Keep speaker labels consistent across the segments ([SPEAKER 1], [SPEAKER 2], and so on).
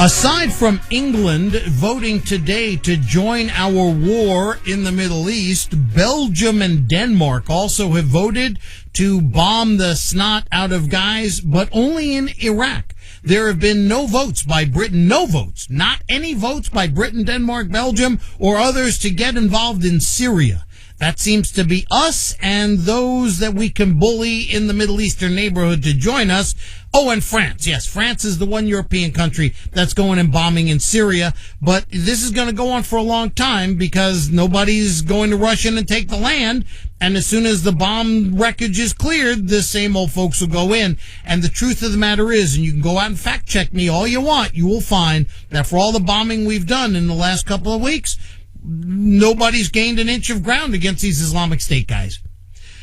[SPEAKER 1] Aside from England voting today to join our war in the Middle East, Belgium and Denmark also have voted to bomb the snot out of guys, but only in Iraq. There have been no votes by Britain, no votes, not any votes by Britain, Denmark, Belgium, or others to get involved in Syria. That seems to be us and those that we can bully in the Middle Eastern neighborhood to join us. Oh, and France. Yes, France is the one European country that's going and bombing in Syria. But this is going to go on for a long time because nobody's going to rush in and take the land. And as soon as the bomb wreckage is cleared, the same old folks will go in. And the truth of the matter is, and you can go out and fact check me all you want, you will find that for all the bombing we've done in the last couple of weeks, nobody's gained an inch of ground against these Islamic State guys.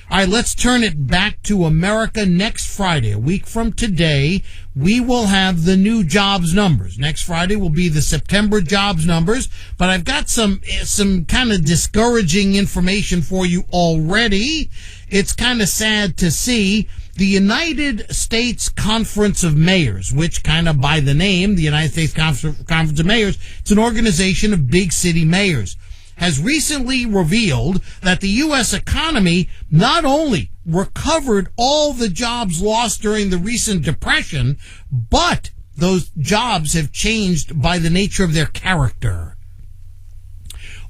[SPEAKER 1] All right, let's turn it back to America. Next Friday, a week from today, we will have the new jobs numbers. Next Friday will be the September jobs numbers, but I've got some kind of discouraging information for you already. It's kind of sad to see. The United States Conference of Mayors, which kind of by the name, the United States Conference of Mayors, it's an organization of big city mayors, has recently revealed that the U.S. economy not only recovered all the jobs lost during the recent depression, but those jobs have changed by the nature of their character.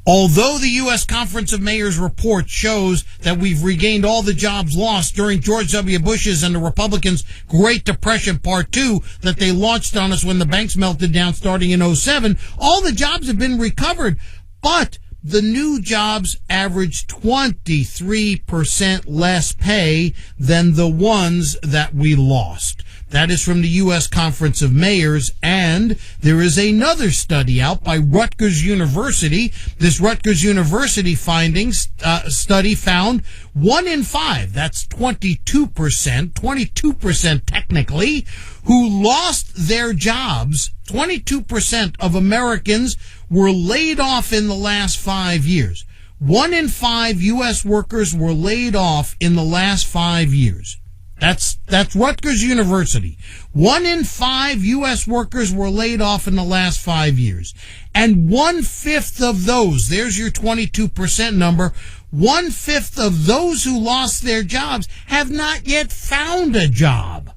[SPEAKER 1] Although the U.S. Conference of Mayors report shows that we've regained all the jobs lost during George W. Bush's and the Republicans' Great Depression Part 2 that they launched on us when the banks melted down starting in 2007, all the jobs have been recovered, but the new jobs average 23% less pay than the ones that we lost. That is from the U.S. Conference of Mayors, and there is another study out by Rutgers University. This Rutgers University study found 1 in 5, that's 22% technically, who lost their jobs. 22% of Americans were laid off in the last 5 years. 1 in 5 U.S. workers were laid off in the last 5 years. That's Rutgers University. 1 in 5 U.S. workers were laid off in the last 5 years. And 1/5 of those, there's your 22% number, 1/5 of those who lost their jobs have not yet found a job.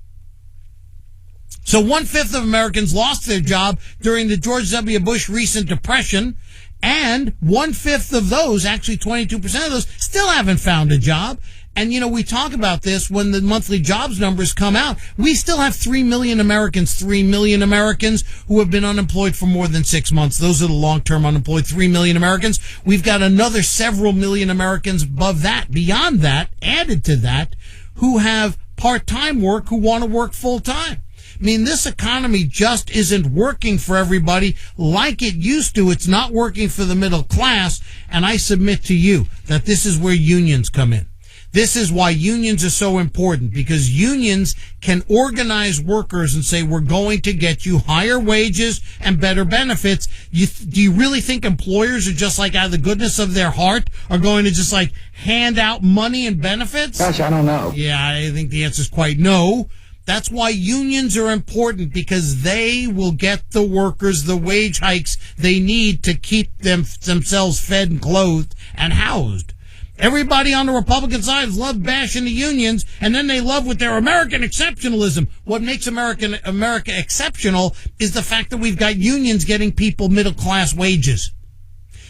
[SPEAKER 1] So 1/5 of Americans lost their job during the George W. Bush recent depression, and 1/5 of those, actually 22% of those, still haven't found a job. And, you know, we talk about this when the monthly jobs numbers come out. We still have 3 million Americans who have been unemployed for more than 6 months. Those are the long-term unemployed, 3 million Americans. We've got another several million Americans above that, beyond that, added to that, who have part-time work, who want to work full-time. I mean, this economy just isn't working for everybody like it used to. It's not working for the middle class. And I submit to you that this is where unions come in. This is why unions are so important, because unions can organize workers and say, we're going to get you higher wages and better benefits. Do you really think employers are just like out of the goodness of their heart are going to just like hand out money and benefits?
[SPEAKER 2] Gosh, I don't know.
[SPEAKER 1] Yeah, I think the answer is quite no. That's why unions are important, because they will get the workers the wage hikes they need to keep themselves fed and clothed and housed. Everybody on the Republican side loves bashing the unions, and then they love with their American exceptionalism. What makes America exceptional is the fact that we've got unions getting people middle-class wages.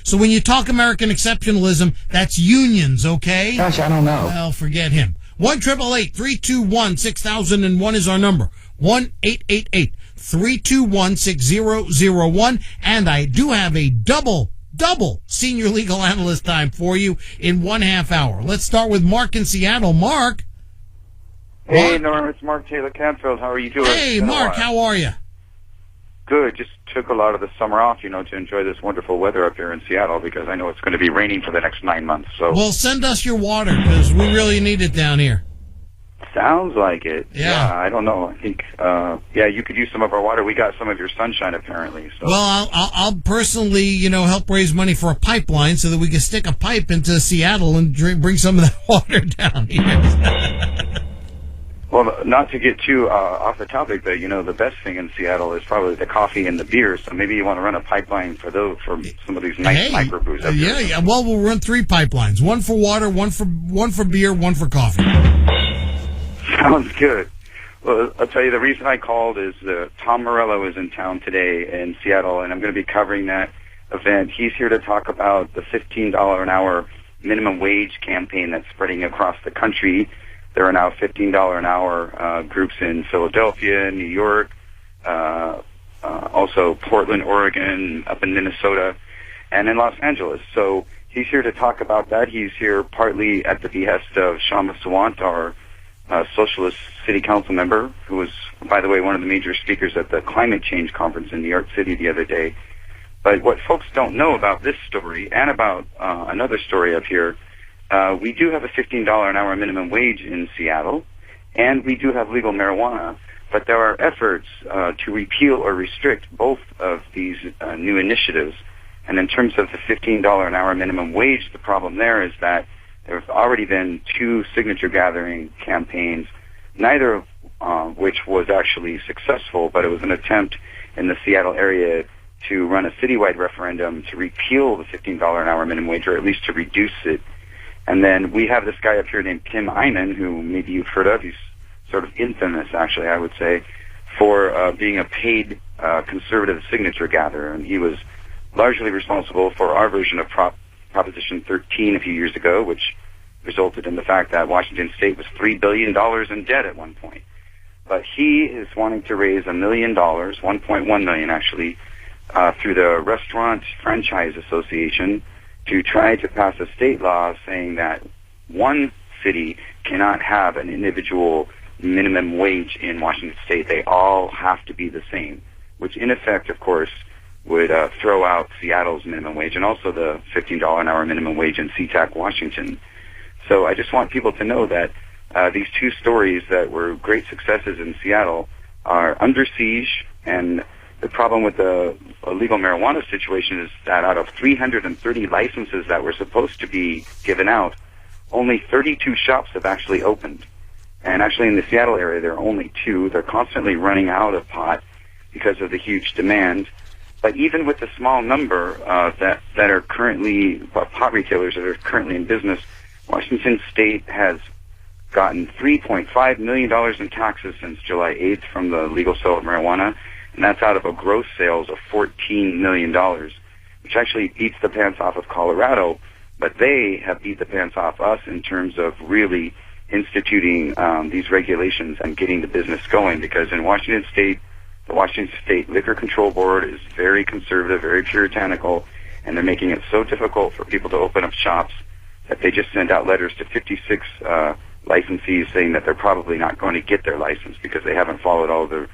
[SPEAKER 1] So when you talk American exceptionalism, that's unions, okay?
[SPEAKER 2] Gosh, I don't know.
[SPEAKER 1] Well, forget him. 1-888-321-6001 is our number. 1-888-321-6001. And I do have a double senior legal analyst time for you in 1/2 hour. Let's start with Mark in Seattle. Mark.
[SPEAKER 3] Hey, Norm, it's Mark Taylor-Canfield. How are you doing?
[SPEAKER 1] Hey, Mark, how are you?
[SPEAKER 3] Good. Just took a lot of the summer off, to enjoy this wonderful weather up here in Seattle, because I know it's going to be raining for the next 9 months. So,
[SPEAKER 1] well, send us your water, because we really need it down here.
[SPEAKER 3] Sounds like it.
[SPEAKER 1] Yeah.
[SPEAKER 3] I don't know. I think, you could use some of our water. We got some of your sunshine, apparently. So.
[SPEAKER 1] Well, I'll personally, help raise money for a pipeline so that we can stick a pipe into Seattle and bring some of that water down here.
[SPEAKER 3] Well, not to get too off the topic, but the best thing in Seattle is probably the coffee and the beer. So maybe you want to run a pipeline for some of these nice microbrews.
[SPEAKER 1] Yeah. Well, we'll run 3 pipelines: one for water, one for beer, one for coffee.
[SPEAKER 3] Sounds good. Well, I'll tell you the reason I called is Tom Morello is in town today in Seattle, and I'm going to be covering that event. He's here to talk about the $15 an hour minimum wage campaign that's spreading across the country. There are now $15 an hour groups in Philadelphia, New York, also Portland, Oregon, up in Minnesota, and in Los Angeles. So he's here to talk about that. He's here partly at the behest of Shama Sawant, our socialist city council member, who was, by the way, one of the major speakers at the climate change conference in New York City the other day. But what folks don't know about this story and about another story up here, we do have a $15 an hour minimum wage in Seattle, and we do have legal marijuana, but there are efforts to repeal or restrict both of these new initiatives. And in terms of the $15 an hour minimum wage, the problem there is that there have already been 2 signature gathering campaigns, neither of which was actually successful, but it was an attempt in the Seattle area to run a citywide referendum to repeal the $15 an hour minimum wage, or at least to reduce it. And then we have this guy up here named Tim Eyman, who maybe you've heard of. He's sort of infamous, actually, I would say, for being a paid conservative signature gatherer. And he was largely responsible for our version of Proposition 13 a few years ago, which resulted in the fact that Washington State was $3 billion in debt at one point. But he is wanting to raise $1 million, $1.1 million actually, through the Restaurant Franchise Association to try to pass a state law saying that one city cannot have an individual minimum wage in Washington State. They all have to be the same, which in effect, of course, would throw out Seattle's minimum wage and also the $15 an hour minimum wage in SeaTac, Washington. So I just want people to know that these 2 stories that were great successes in Seattle are under siege, and the problem with the illegal marijuana situation is that out of 330 licenses that were supposed to be given out, only 32 shops have actually opened. And actually in the Seattle area, there are only 2. They're constantly running out of pot because of the huge demand. But even with the small number that are currently pot retailers that are currently in business, Washington State has gotten $3.5 million in taxes since July 8th from the legal sale of marijuana, and that's out of a gross sales of $14 million, which actually beats the pants off of Colorado, but they have beat the pants off us in terms of really instituting these regulations and getting the business going, because in Washington State, the Washington State Liquor Control Board is very conservative, very puritanical, and they're making it so difficult for people to open up shops that they just send out letters to 56 licensees saying that they're probably not going to get their license because they haven't followed all the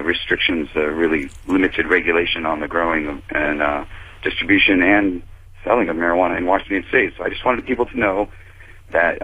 [SPEAKER 3] restrictions, really limited regulation on the growing and distribution and selling of marijuana in Washington State. So I just wanted people to know that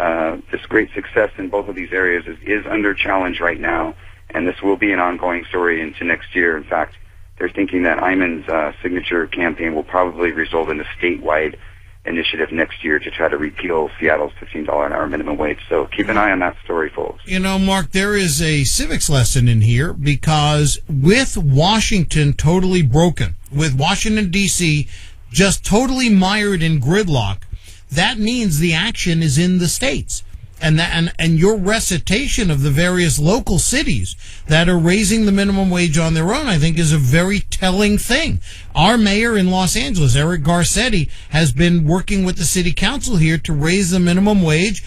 [SPEAKER 3] this great success in both of these areas is under challenge right now, and this will be an ongoing story into next year. In fact, they're thinking that Eyman's signature campaign will probably result in a statewide initiative next year to try to repeal Seattle's $15 an hour minimum wage. So keep an eye on that story, folks.
[SPEAKER 1] You know, Mark, there is a civics lesson in here, because with Washington totally broken, with Washington, D.C. just totally mired in gridlock, that means the action is in the states. And your recitation of the various local cities that are raising the minimum wage on their own, I think, is a very telling thing. Our mayor in Los Angeles, Eric Garcetti, has been working with the city council here to raise the minimum wage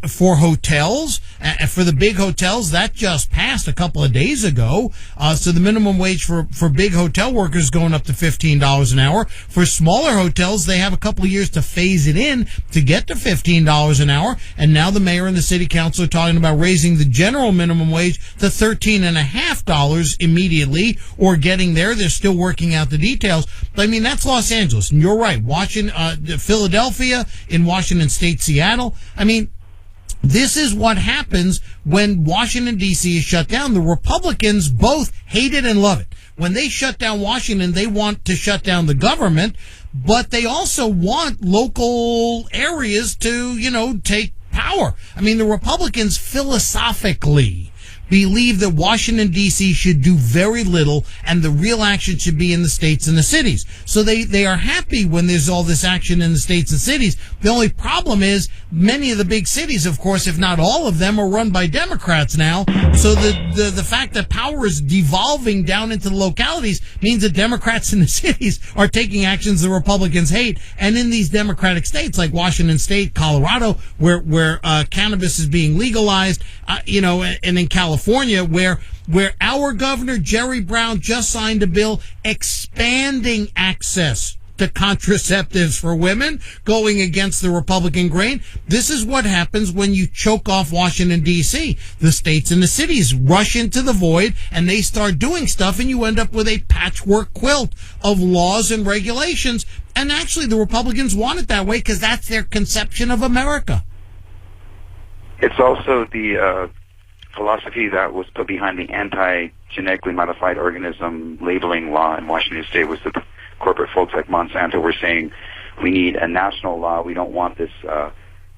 [SPEAKER 1] for hotels. For the big hotels, that just passed a couple of days ago. So the minimum wage for big hotel workers is going up to $15 an hour. For smaller hotels, they have a couple of years to phase it in to get to $15 an hour. And now the mayor and the city council are talking about raising the general minimum wage to $13.50 immediately, or getting there. They're still working out the details. But I mean, that's Los Angeles. And you're right. Philadelphia, in Washington State, Seattle. I mean, this is what happens when Washington, D.C. is shut down. The Republicans both hate it and love it. When they shut down Washington, they want to shut down the government, but they also want local areas to, take power. I mean, the Republicans philosophically believe that Washington, D.C. should do very little and the real action should be in the states and the cities. So they are happy when there's all this action in the states and cities. The only problem is many of the big cities, of course, if not all of them, are run by Democrats now. So the fact that power is devolving down into the localities means that Democrats in the cities are taking actions the Republicans hate. And in these Democratic states like Washington State, Colorado, where cannabis is being legalized, and in California, where our governor, Jerry Brown, just signed a bill expanding access to contraceptives for women, going against the Republican grain. This is what happens when you choke off Washington, D.C. The states and the cities rush into the void, and they start doing stuff, and you end up with a patchwork quilt of laws and regulations. And actually, the Republicans want it that way because that's their conception of America.
[SPEAKER 3] It's also the philosophy that was put behind the anti-genetically modified organism labeling law in Washington State. Was the corporate folks like Monsanto were saying, we need a national law. We don't want this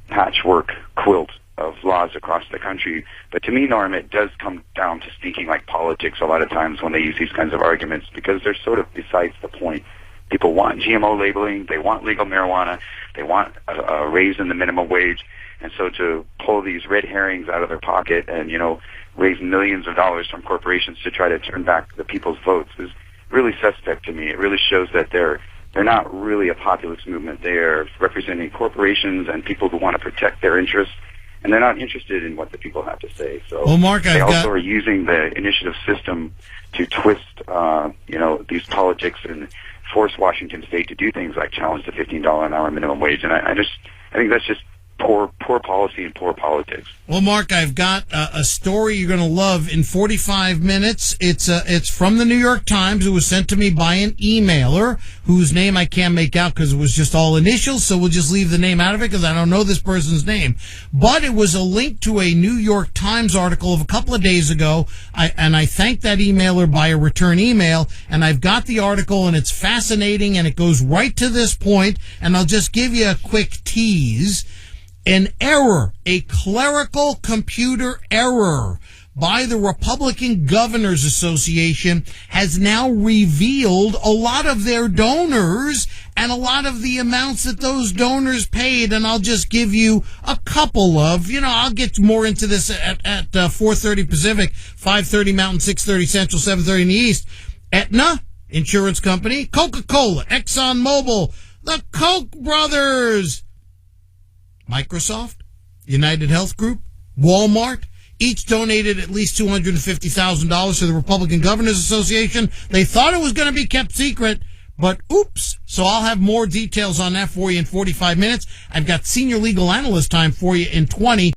[SPEAKER 3] patchwork quilt of laws across the country. But to me, Norm, it does come down to speaking like politics a lot of times when they use these kinds of arguments, because they're sort of besides the point. People want GMO labeling. They want legal marijuana. They want a raise in the minimum wage. And so to pull these red herrings out of their pocket and, raise millions of dollars from corporations to try to turn back the people's votes is really suspect to me. It really shows that they're not really a populist movement. They are representing corporations and people who want to protect their interests, and they're not interested in what the people have to say. So
[SPEAKER 1] well, Mark,
[SPEAKER 3] they also are using the initiative system to twist, these politics and force Washington State to do things like challenge the $15 an hour minimum wage. And I think that's just poor policy and poor politics.
[SPEAKER 1] Well, Mark, I've got a story you're going to love in 45 minutes. It's from the New York Times. It was sent to me by an emailer whose name I can't make out because it was just all initials, so we'll just leave the name out of it because I don't know this person's name. But it was a link to a New York Times article of a couple of days ago, and I thanked that emailer by a return email, and I've got the article, and it's fascinating, and it goes right to this point, and I'll just give you a quick tease. An error, a clerical computer error by the Republican Governors Association has now revealed a lot of their donors and a lot of the amounts that those donors paid. And I'll just give you a couple of, I'll get more into this at 4:30 Pacific, 5:30 Mountain, 6:30 Central, 7:30 in the East. Aetna Insurance Company, Coca-Cola, ExxonMobil, the Koch brothers, Microsoft, United Health Group, Walmart, each donated at least $250,000 to the Republican Governors Association. They thought it was going to be kept secret, but oops. So I'll have more details on that for you in 45 minutes. I've got senior legal analyst time for you in 20.